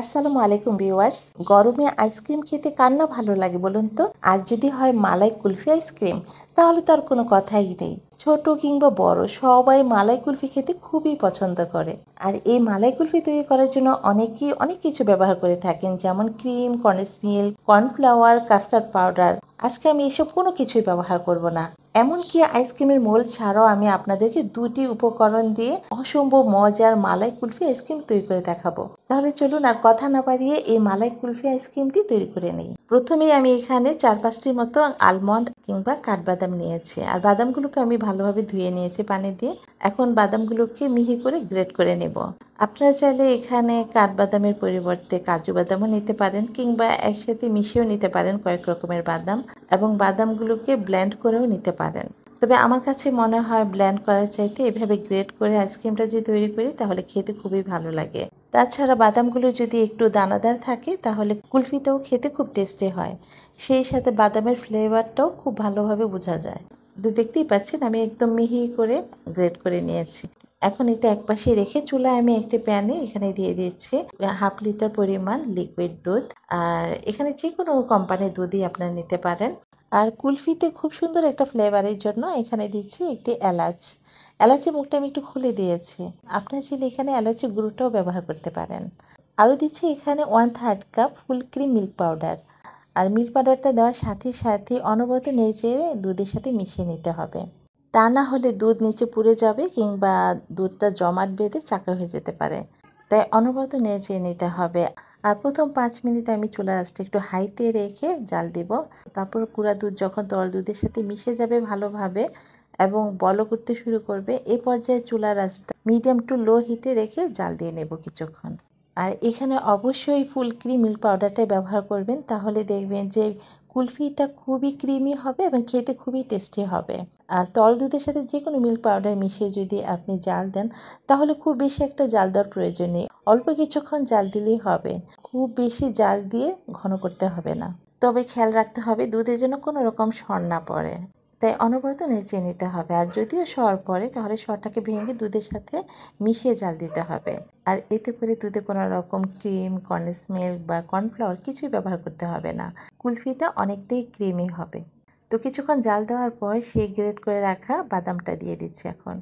আসসালামু আলাইকুম ভিউয়ার্স। গরমে আইসক্রিম খেতে কার না ভালো লাগে বলুন তো? আর যদি হয় মালাই কুলফি আইসক্রিম, তাহলে তো আর কোনো কথাই নেই। ছোট কিংবা বড় সবাই মালাই কুলফি খেতে খুবই পছন্দ করে। আর এই মালাই কুলফি তৈরি করার জন্য অনেকেই অনেক কিছু ব্যবহার করে থাকেন, যেমন cream, condense milk, cornflour, custard powder. আজকে আমি এসব কোনো কিছুই ব্যবহার করব না। এমনকি আইসক্রিমের মোল্ড ছাড়াও আমি আপনাদেরকে দুটি উপকরণ দিয়ে অসম্ভব মজার মালাই কুলফি আইসক্রিম তৈরি করে দেখাবো। তাহলে চলুন আর কথা না বাড়িয়ে এই মালাই কুলফি আইসক্রিমটি তৈরি করে নিই। প্রথমেই আমি এখানে 4-5টির মতো আলমন্ড কিংবা কাঠবাদাম নিয়েছি। আর বাদামগুলোকে আমি ভালোভাবে ধুয়ে নিয়েছি পানি দিয়ে। এখন বাদামগুলোকে মিহি করে গ্রেট করে নেব। আপনারা চাইলে এখানে কাঠবাদামের পরিবর্তে কাজু বাদামও নিতে পারেন, কিংবা একসাথে মিশিয়েও নিতে পারেন কয়েক রকমের বাদাম, এবং বাদামগুলোকে ব্লেন্ড করেও নিতে পারেন। তবে আমার কাছে মনে হয় ব্লেন্ড করার চাইতে এভাবে গ্রেট করে আইসক্রিমটা যদি তৈরি করি তাহলে খেতে খুবই ভালো লাগে। তাছাড়া বাদামগুলো যদি একটু দানাদার থাকে তাহলে কুলফিটাও খেতে খুব টেস্টি হয়। সেই সাথে বাদামের ফ্লেভারটাও খুব ভালোভাবে বোঝা যায়। তো দেখতেই পাচ্ছেন আমি একদম মিহি করে গ্রেট করে নিয়েছি। এখন এটা একপাশে রেখে চুলায় আমি একটি প্যানে এখানে দিয়ে দিচ্ছি 1/2 লিটার পরিমাণ লিকুইড দুধ। আর এখানে যে কোনো কোম্পানির দুধই আপনারা নিতে পারেন। আর কুলফিতে খুব সুন্দর একটা ফ্লেভারের জন্য এখানে দিচ্ছি একটি এলাচ। এলাচের মুখটা আমি একটু খুলে দিয়েছি। আপনারা চাইলে এখানে এলাচের গুঁড়োটাও ব্যবহার করতে পারেন। আরও দিচ্ছি এখানে 1/3 cup full cream milk powder. আর মিল্ক পাউডারটা দেওয়ার সাথে সাথে অনবরত নেড়ে দুধের সাথে মিশিয়ে নিতে হবে। তা না হলে দুধ নিচে পুড়ে যাবে কিংবা দুধটা জমাট বেঁধে চাকা হয়ে যেতে পারে। তাই অনবরত নেড়ে নিতে হবে। আর প্রথম 5 মিনিট আমি চুলার আঁচটা একটু হাইতে রেখে জাল দিব। তারপর গুঁড়া দুধ যখন তরল দুধের সাথে মিশে যাবে ভালোভাবে এবং বলক উঠতে শুরু করবে, এই পর্যায়ে চুলার আঁচটা মিডিয়াম টু লো হিটে রেখে জাল দিয়ে নেব কিছুক্ষণ। আর এখানে অবশ্যই ফুল ক্রিম মিল্ক পাউডারটাই ব্যবহার করবেন, তাহলে দেখবেন যে কুলফিটা খুবই ক্রিমি হবে এবং খেতে খুবই টেস্টি হবে। আর তরল দুধের সাথে যে কোনো মিল্ক পাউডার মিশিয়ে যদি আপনি জাল দেন তাহলে খুব বেশি একটা জাল দেওয়ার প্রয়োজন নেই। অল্প কিছুক্ষণ জাল দিলেই হবে। খুব বেশি জাল দিয়ে ঘন করতে হবে না। তবে খেয়াল রাখতে হবে দুধের জন্য কোনো রকম সর না পড়ে। তাই অনবরত নেড়ে নিতে হবে। আর যদিও সর পড়ে তাহলে সরটাকে ভেঙে দুধের সাথে মিশিয়ে জাল দিতে হবে। আর এতে করে দুধে কোনো রকম ক্রিম, কন্ডেন্স মিল্ক বা কর্নফ্লাওয়ার কিছুই ব্যবহার করতে হবে না। কুলফিটা অনেকটাই ক্রিমি হবে। তো কিছুক্ষণ জাল দেওয়ার পর সেই গ্রেট করে রাখা বাদামটা দিয়ে দিচ্ছি এখন।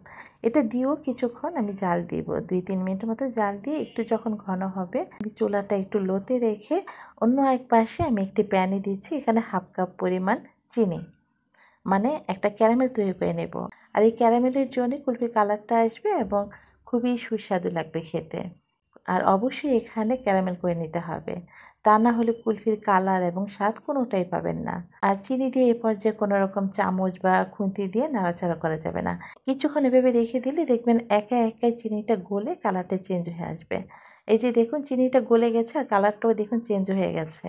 এটা দিয়েও কিছুক্ষণ আমি জাল দিব। 2-3 মিনিটের মতো জাল দিয়ে একটু যখন ঘন হবে আমি চুলাটা একটু লোতে রেখে অন্য এক পাশে আমি একটি প্যানে দিচ্ছি এখানে 1/2 কাপ পরিমাণ চিনি। মানে একটা ক্যারামেল তৈরি করে নেব। আর এই ক্যারামেলের জন্য কুলফির কালারটা আসবে এবং খুবই সুস্বাদু লাগবে খেতে। আর অবশ্যই এখানে ক্যারামেল করে নিতে হবে। তা না হলে কুলফির কালার এবং স্বাদ কোনোটাই পাবেন না। আর চিনি দিয়ে এ পর্যায়ে কোনো রকম চামচ বা খুন্তি দিয়ে নাড়াচাড়া করা যাবে না। কিছুক্ষণ এভাবে রেখে দিলে দেখবেন একা একাই চিনিটা গলে কালারটা চেঞ্জ হয়ে আসবে। এই যে দেখুন চিনিটা গলে গেছে আর কালারটাও দেখুন চেঞ্জ হয়ে গেছে।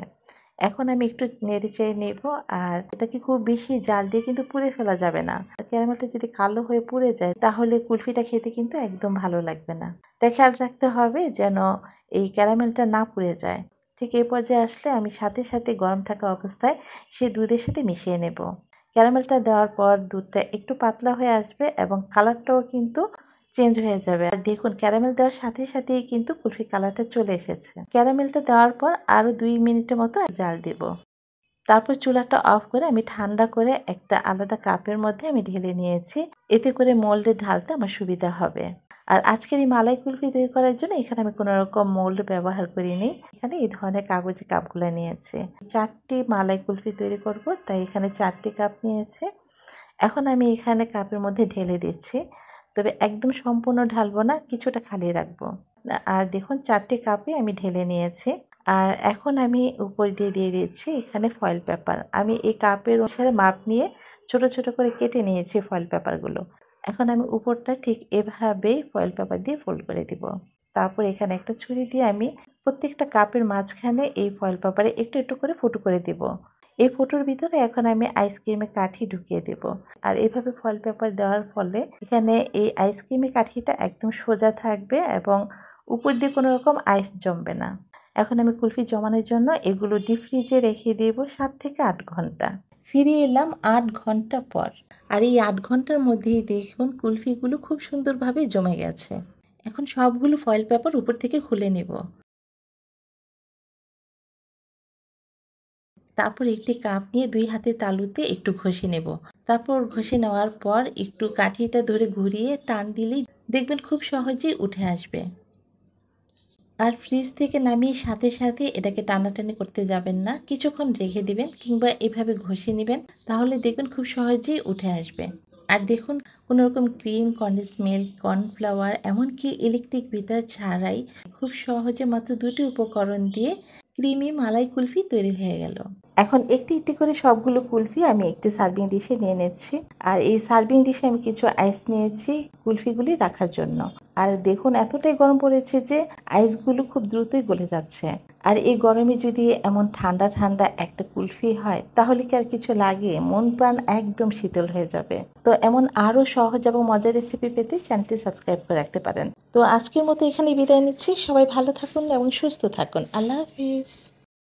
এখন আমি একটু নেড়েচেড়ে নেব। আর এটাকে খুব বেশি জাল দিয়ে কিন্তু পুড়ে ফেলা যাবে না। ক্যারামেলটা যদি কালো হয়ে পুড়ে যায় তাহলে কুলফিটা খেতে কিন্তু একদম ভালো লাগবে না। তাই খেয়াল রাখতে হবে যেন এই ক্যারামেলটা না পুড়ে যায়। ঠিক এই পর্যায়ে আসলে আমি সাথে সাথে গরম থাকা অবস্থায় সে দুধের সাথে মিশিয়ে নেব। ক্যারামেলটা দেওয়ার পর দুধটা একটু পাতলা হয়ে আসবে এবং কালারটাও কিন্তু চেঞ্জ হয়ে যাবে। আর দেখুন ক্যারামেল দেওয়ার সাথে সাথেই কিন্তু কুলফির কালারটা চলে এসেছে। ক্যারামেলটা দেওয়ার পর আরও 2 মিনিটের মতো জাল দেব। তারপর চুলাটা অফ করে আমি ঠান্ডা করে একটা আলাদা কাপের মধ্যে আমি ঢেলে নিয়েছি। এতে করে মোল্ডে ঢালতে আমার সুবিধা হবে। আর আজকের এই মালাই কুলফি তৈরি করার জন্য এখানে আমি কোনো রকম মোল্ড ব্যবহার করিনি। এখানে এই ধরনের কাগজের কাপগুলো নিয়েছি। 4টি মালাই কুলফি তৈরি করব, তাই এখানে 4টি কাপ নিয়েছি। এখন আমি এখানে কাপের মধ্যে ঢেলে দিচ্ছি। তবে একদম সম্পূর্ণ ঢালবো না, কিছুটা খালি রাখবো। আর দেখুন 4টি কাপে আমি ঢেলে নিয়েছি। আর এখন আমি উপর দিয়ে দিয়ে দিচ্ছি এখানে ফয়েল পেপার। আমি এই কাপের অনুসারে মাপ নিয়ে ছোট ছোট করে কেটে নিয়েছি ফয়েল পেপারগুলো। এখন আমি উপরটা ঠিক এভাবেই ফয়েল পেপার দিয়ে ফোল্ড করে দিব। তারপর এখানে একটা ছুরি দিয়ে আমি প্রত্যেকটা কাপের মাঝখানে এই ফয়েল পেপারে একটু একটু করে ফুটো করে দিব। এই ফুটোর ভিতরে এখন আমি আইসক্রিমের কাঠি ঢুকিয়ে দেব। আর এভাবে ফয়েল পেপার দেওয়ার ফলে এখানে এই আইসক্রিমের কাঠিটা একদম সোজা থাকবে এবং উপর দিয়ে কোনো রকম আইস জমবে না। এখন আমি কুলফি জমানোর জন্য এগুলো ডিপ ফ্রিজে রেখে দেব 7 থেকে 8 ঘন্টা। ফিরে এলাম 8 ঘন্টা পর। আর এই 8 ঘন্টার মধ্যেই দেখুন কুলফিগুলো খুব সুন্দরভাবে জমে গেছে। এখন সবগুলো ফয়েল পেপার উপর থেকে খুলে নেব। তারপর একটি কাপ নিয়ে 2 হাতের তালুতে একটু ঘষে নেব। তারপর ঘষে নেওয়ার পর একটু কাঠিটা ধরে ঘুরিয়ে টান দিলেই দেখবেন খুব সহজেই উঠে আসবে। আর ফ্রিজ থেকে নামিয়ে সাথে সাথে এটাকে টানাটানি করতে যাবেন না, কিছুক্ষণ রেখে দিবেন কিংবা এভাবে ঘষে নেবেন, তাহলে দেখবেন খুব সহজেই উঠে আসবে। আর দেখুন, কোনো রকম ক্রিম, কনডেন্স মিল্ক, কর্নফ্লাওয়ার এমনকি ইলেকট্রিক বিটার ছাড়াই খুব সহজে মাত্র 2টি উপকরণ দিয়ে ক্রিমি মালাই কুলফি তৈরি হয়ে গেল। এখন একটি একটি করে সবগুলো কুলফি আমি একটি সার্ভিং ডিশে নিয়ে নিচ্ছি। আর এই সার্ভিং ডিশে আমি কিছু আইস নিয়েছি কুলফিগুলি রাখার জন্য। আর দেখুন, এতটাই গরম পড়েছে যে আইসগুলো খুব দ্রুতই গলে যাচ্ছে। আর এই গরমে যদি এমন ঠান্ডা ঠান্ডা একটা কুলফি হয় তাহলে কি আর কিছু লাগে, মন প্রাণ একদম শীতল হয়ে যাবে। তো এমন আরও সহজ এবং মজার রেসিপি পেতে চ্যানেলটি সাবস্ক্রাইব করে রাখতে পারেন। তো আজকের মতো এখানেই বিদায় নিচ্ছি। সবাই ভালো থাকুন এবং সুস্থ থাকুন। আল্লাহ হাফিজ।